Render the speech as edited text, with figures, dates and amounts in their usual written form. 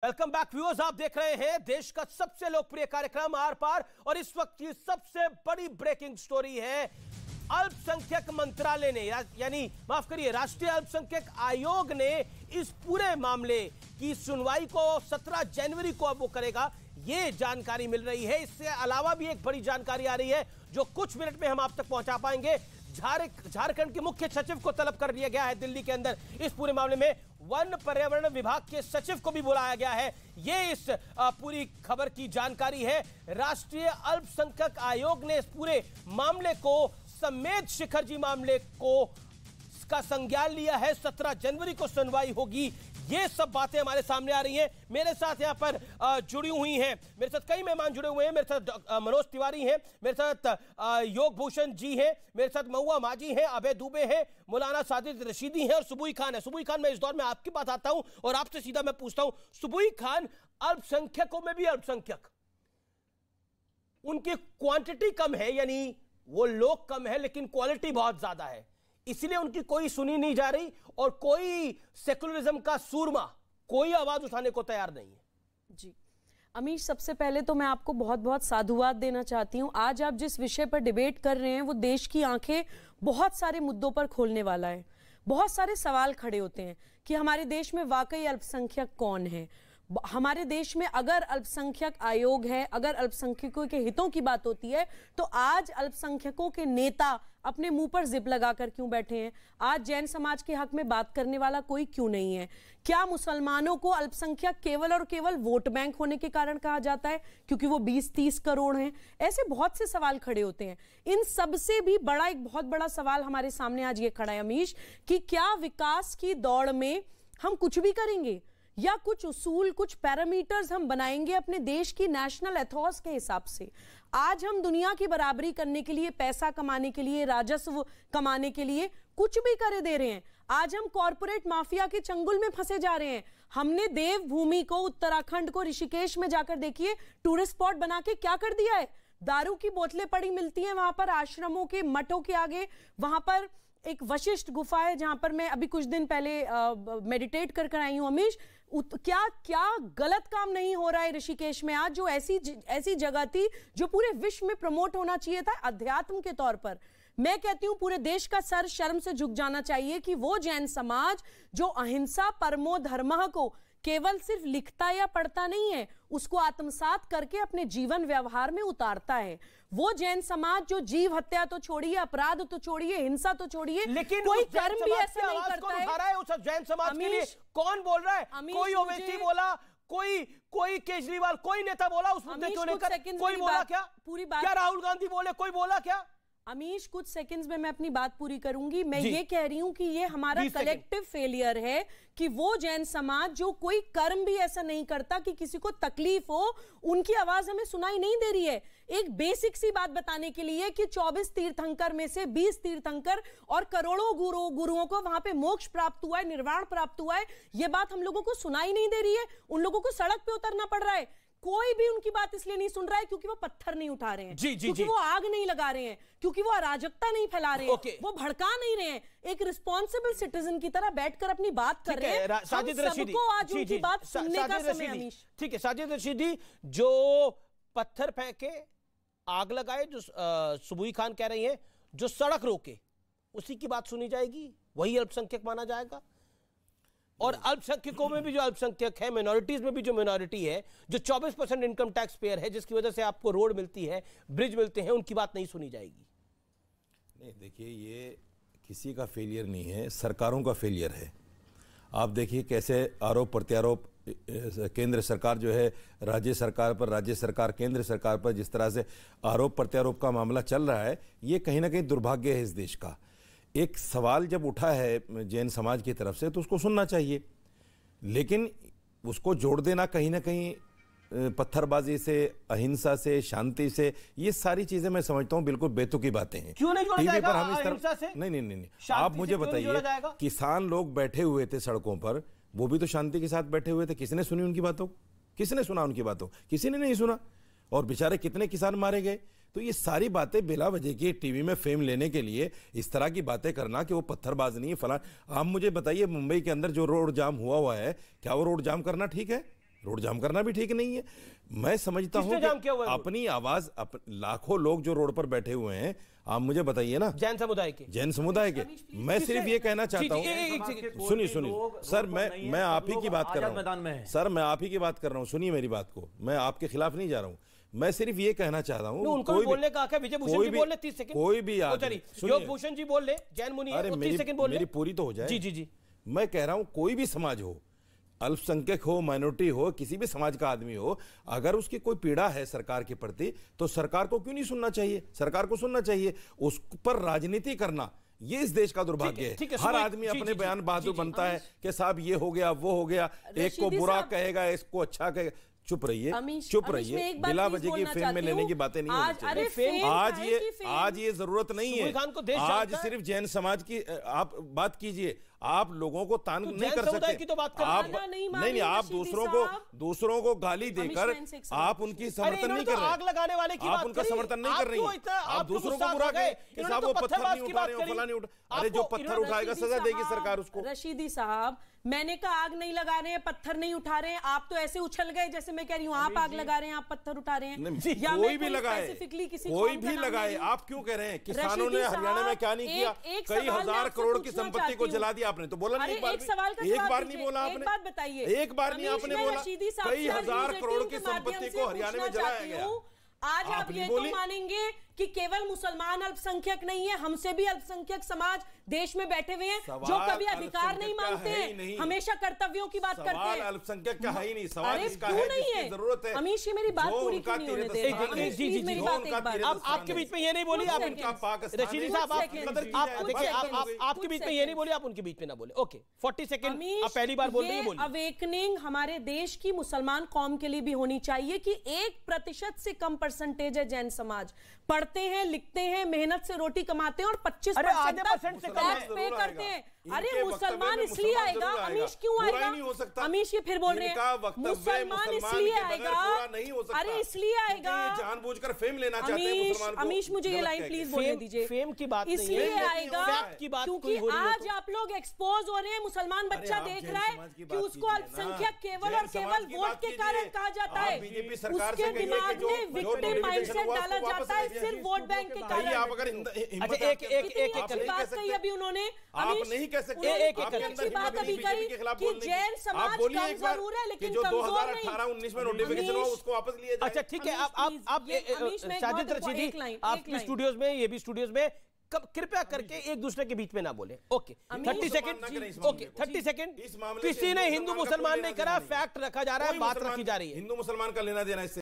Welcome back viewers, आप देख रहे हैं देश का सबसे लोकप्रिय कार्यक्रम आर पार और इस वक्त की सबसे बड़ी ब्रेकिंग स्टोरी है। अल्पसंख्यक मंत्रालय ने यानी माफ करिए राष्ट्रीय अल्पसंख्यक आयोग ने इस पूरे मामले की सुनवाई को 17 जनवरी को अब वो करेगा, ये जानकारी मिल रही है। इससे अलावा भी एक बड़ी जानकारी आ रही है जो कुछ मिनट में हम आप तक पहुंचा पाएंगे। झारखंड के मुख्य सचिव को तलब कर लिया गया है दिल्ली के अंदर। इस पूरे मामले में वन पर्यावरण विभाग के सचिव को भी बुलाया गया है। ये इस पूरी खबर की जानकारी है। राष्ट्रीय अल्पसंख्यक आयोग ने इस पूरे मामले को समेत शिखर जी मामले को का संज्ञान लिया है। 17 जनवरी को सुनवाई होगी। ये सब बातें हमारे सामने आ रही हैं। मेरे साथ यहाँ पर जुड़ी हुई हैं, मेरे साथ कई मेहमान जुड़े हुए हैं। मेरे साथ मनोज तिवारी हैं, मेरे साथ योग भूषण जी हैं, मेरे साथ महुआ माझी हैं, अभय दुबे हैं, मौलाना साजिद रशीदी हैं और सुबुई खान है। सुबुई खान, मैं इस दौर में आपके पास आता हूं और आपसे सीधा मैं पूछता हूं, सुबुई खान, अल्पसंख्यकों में भी अल्पसंख्यक, उनकी क्वांटिटी कम है, यानी वो लोग कम है लेकिन क्वालिटी बहुत ज्यादा है, इसलिए उनकी कोई सुनी नहीं जा रही और कोई सेकुलरिज्म का सूरमा कोई आवाज उठाने को तैयार नहीं है। जी अमीश, सबसे पहले तो मैं आपको बहुत बहुत साधुवाद देना चाहती हूं। आज आप जिस विषय पर डिबेट कर रहे हैं वो देश की आंखें बहुत सारे मुद्दों पर खोलने वाला है। बहुत सारे सवाल खड़े होते हैं कि हमारे देश में वाकई अल्पसंख्यक कौन है। हमारे देश में अगर अल्पसंख्यक आयोग है, अगर अल्पसंख्यकों के हितों की बात होती है तो आज अल्पसंख्यकों के नेता अपने मुंह पर जिप लगाकर क्यों बैठे हैं? आज जैन समाज के हक में बात करने वाला कोई क्यों नहीं है? क्या मुसलमानों को अल्पसंख्यक केवल और केवल वोट बैंक होने के कारण कहा जाता है क्योंकि वो 20-30 करोड़ हैं? ऐसे बहुत से सवाल खड़े होते हैं। इन सबसे भी बड़ा एक बहुत बड़ा सवाल हमारे सामने आज ये खड़ा है अमीश, कि क्या विकास की दौड़ में हम कुछ भी करेंगे या कुछ उसूल, कुछ पैरामीटर्स हम बनाएंगे अपने देश की नेशनल एथॉस के हिसाब से। आज हम दुनिया की बराबरी करने के लिए, पैसा कमाने के लिए, राजस्व कमाने के लिए कुछ भी करे दे रहे हैं। आज हम कॉरपोरेट माफिया के चंगुल में फंसे जा रहे हैं। हमने देवभूमि को, उत्तराखंड को, ऋषिकेश में जाकर देखिए टूरिस्ट स्पॉट बना के क्या कर दिया है। दारू की बोतलें पड़ी मिलती हैं वहां पर, आश्रमों के मठों के आगे। वहां पर एक वशिष्ठ गुफा है जहां पर मैं अभी कुछ दिन पहले मेडिटेट कर आई हूं अमीश। क्या क्या गलत काम नहीं हो रहा है ऋषिकेश में आज, जो ऐसी जगह थी जो पूरे विश्व में प्रमोट होना चाहिए था अध्यात्म के तौर पर। मैं कहती हूं पूरे देश का सर शर्म से झुक जाना चाहिए कि वो जैन समाज जो अहिंसा परमो धर्मः को केवल सिर्फ लिखता या पढ़ता नहीं है, उसको आत्मसात करके अपने जीवन व्यवहार में उतारता है। वो जैन समाज जो जीव हत्या तो छोड़िए, अपराध तो छोड़िए, हिंसा तो छोड़िए, लेकिन कोई कर्म भी ऐसा नहीं करता है। उठा रहा है उस जैन समाज के लिए कौन बोल रहा है? कोई ओवैसी बोला, कोई केजरीवाल, कोई नेता बोला उस मुद्दे को लेकर? कोई बोला क्या? पूरी बात क्या राहुल गांधी बोले? कोई बोला क्या? अमीश, कुछ सेकंड्स में मैं अपनी बात पूरी करूंगी। मैं ये कह रही हूं कि ये हमारा कलेक्टिव फेलियर है कि वो जैन समाज जो कोई कर्म भी ऐसा नहीं करता कि किसी को तकलीफ हो, उनकी आवाज हमें सुनाई नहीं दे रही है। एक बेसिक सी बात बताने के लिए कि 24 तीर्थंकर में से 20 तीर्थंकर और करोड़ों गुरुओं को वहां पे मोक्ष प्राप्त हुआ है, निर्वाण प्राप्त हुआ है, ये बात हम लोगों को सुनाई नहीं दे रही है। उन लोगों को सड़क पे उतरना पड़ रहा है। कोई भी उनकी बात इसलिए नहीं सुन रहा है क्योंकि वो पत्थर नहीं उठा रहे हैं, क्योंकि वो आग नहीं लगा रहे हैं, क्योंकि वो अराजकता नहीं फैला रहे हैं, वो भड़का नहीं रहे हैं। एक रिस्पॉन्सिबल सिटीजन की तरह बैठकर अपनी बात कर रहे हैं। साजिद रशीदी, सबको आज उनकी बात सुनने का समय अमीश। ठीक है साजिद रशीदी, जो पत्थर फेंके, आग लगाए, जो सुबुई खान कह रही है जो सड़क रोके, उसी की बात सुनी जाएगी, वही अल्पसंख्यक माना जाएगा? और अल्पसंख्यकों में भी जो अल्पसंख्यक है, मिनॉरिटीज में भी जो मिनॉरिटी है, जो 24% इनकम टैक्स पेयर है, जिसकी वजह से आपको रोड मिलती है, ब्रिज मिलते हैं, उनकी बात नहीं सुनी जाएगी? नहीं, देखिए ये किसी का फेलियर नहीं है, सरकारों का फेलियर है। आप देखिए कैसे आरोप प्रत्यारोप केंद्र सरकार जो है राज्य सरकार पर, राज्य सरकार केंद्र सरकार पर जिस तरह से आरोप प्रत्यारोप का मामला चल रहा है, ये कहीं ना कहीं दुर्भाग्य है इस देश का। एक सवाल जब उठा है जैन समाज की तरफ से तो उसको सुनना चाहिए, लेकिन उसको जोड़ देना कहीं ना कहीं पत्थरबाजी से, अहिंसा से, शांति से, ये सारी चीजें मैं समझता हूं बिल्कुल बेतुकी बातें हैं। क्यों नहीं जोड़ा जाएगा? पर हम इस तरह नहीं, आप मुझे बताइए, किसान लोग बैठे हुए थे सड़कों पर, वो भी तो शांति के साथ बैठे हुए थे। किसने सुनी उनकी बातों? किसने सुना उनकी बातों? किसी ने नहीं सुना। और बेचारे कितने किसान मारे गए। तो ये सारी बातें बिला वजह की टीवी में फेम लेने के लिए इस तरह की बातें करना कि वो पत्थरबाज नहीं है फलां। आप मुझे बताइए, मुंबई के अंदर जो रोड जाम हुआ है, क्या वो रोड जाम करना ठीक है? रोड जाम करना भी ठीक नहीं है। मैं समझता हूं किसने जाम किया हुआ कि है रोड? अपनी आवाज लाखों लोग जो रोड पर बैठे हुए हैं, आप मुझे बताइए ना, जैन समुदाय के जैन समुदाय के। मैं सिर्फ ये कहना चाहता जी, एक हूँ, सेकंड। सुनिए सर, मैं आप ही की बात कर रहा हूँ सर, मैं आप ही की बात कर रहा हूँ, सुनिए मेरी बात को, मैं आपके खिलाफ नहीं जा रहा हूँ। मैं सिर्फ ये कहना चाहता हूँ, उनको भी बोलने का हक है। विजय भूषण जी बोल ले 30 सेकंड, कोई भी आदमी, योग भूषण जी बोल ले, जैन मुनि है, 30 सेकंड बोल ले, मेरी पूरी तो हो जाए। जी जी जी। मैं कह रहा हूं कोई भी समाज हो, अल्पसंख्यक हो, माइनॉरिटी हो, किसी भी समाज का आदमी हो, अगर उसकी कोई पीड़ा है सरकार के प्रति, तो सरकार को क्यों नहीं सुनना चाहिए? सरकार को सुनना चाहिए। उस पर राजनीति करना, ये इस देश का दुर्भाग्य है। हर आदमी अपने बयान बहादुर बनता है कि साहब ये हो गया, वो हो गया, एक को बुरा कहेगा, इसको अच्छा कहेगा। चुप रहिए, चुप रहिए, बिला वजह की फेम में लेने की बातें नहीं होनी चाहिए। आज ये जरूरत नहीं है। आज सिर्फ जैन समाज की आप बात कीजिए, आप लोगों को तान नहीं कर सकते। की तो बात कर आप नहीं, आप दूसरों को गाली देकर आप उनकी समर्थन नहीं कर रहे। आग लगाने वाले की आप उनका समर्थन नहीं कर रही हैं। आप दूसरों को बुरा कहें कि साहब वो पत्थर नहीं उठा रहे हो, फला नहीं उठा। अरे जो पत्थर उठाएगा सजा देगी सरकार उसको। रशीदी साहब, मैंने कहा आग नहीं लगा रहे हैं, पत्थर नहीं उठा रहे हैं। आप तो ऐसे उछल गए जैसे मैं कह रही हूँ आप आग लगा रहे हैं, आप पत्थर उठा रहे हैं। कोई भी लगाए, कोई भी लगाए, आप क्यों कह रहे हैं? किसानों ने हरियाणा में क्या नहीं किया? कई हजार करोड़ की संपत्ति को जला दिया आपने, तो बोला नहीं? एक सवाल का एक बार नहीं बोला आपने? एक बात बताइए, एक बार नहीं आपने बोला? कई हजार करोड़ की संपत्ति को हरियाणा में जलाया गया। आज आप ये तो मानेंगे कि केवल मुसलमान अल्पसंख्यक नहीं है, हमसे भी अल्पसंख्यक समाज देश में बैठे हुए हैं जो कभी अधिकार नहीं मांगते हैं, हमेशा कर्तव्यों की बात करते हैं। अल्पसंख्यक का है ही नहीं, सवाल इसका है नहीं है, जरूरत है। अमीश जी मेरी बात पूरी क्यों नहीं होने दे रहे? अब आपके बीच में ये नहीं बोली आप, रशीदी साहब आपके बीच में ये नहीं बोली, आप उनके बीच में ना बोले। ओके 40 सेकंड, आप पहली बार बोल रही हैं, बोलिए। अवेकनिंग हमारे देश की मुसलमान कौम के लिए भी होनी चाहिए कि 1% से कम परसेंटेज है जैन समाज, पढ़ते हैं, लिखते हैं, मेहनत से रोटी कमाते हैं और 25% से टैक्स पे करते हैं। अरे मुसलमान इसलिए आएगा, अमीश क्यों आएगा? अमीश ये फिर बोल रहे हैं मुसलमान इसलिए आएगा, अरे इसलिए आएगा, जानबूझकर फेम लेना चाहते हैं मुसलमान को। अमीश मुझे ये लाइन प्लीज बोलने दीजिए। फेम की बात इसलिए आएगा क्योंकि आज आप लोग एक्सपोज हो रहे हैं, मुसलमान बच्चा देख रहा है कि उसको अल्पसंख्यक केवल और केवल वोट के कारण कहा जाता है, उसके दिमाग में विक्टिम माइंडसेट डाला जाता है सिर्फ वोट बैंक के कारण। एक बात कही अभी उन्होंने, आप नहीं कह सकते, एक बात अभी कही कि जैन समाज कम जरूर है लेकिन जो कमजोर नहीं। 2018-19 में नोटिफिकेशन हुआ उसको वापस लिए जाए। अच्छा ठीक है, आप साजिद रशीदी आपकी स्टूडियोज में, ये भी स्टूडियोज में, कृपया करके एक दूसरे के बीच में ना बोले। Okay 30 second, okay 30 second. किसी ने हिंदू मुसलमान नहीं करा, फैक्ट रखा जा रहा है, बात रखी जा रही है। हिंदू मुसलमान का लेना देना इससे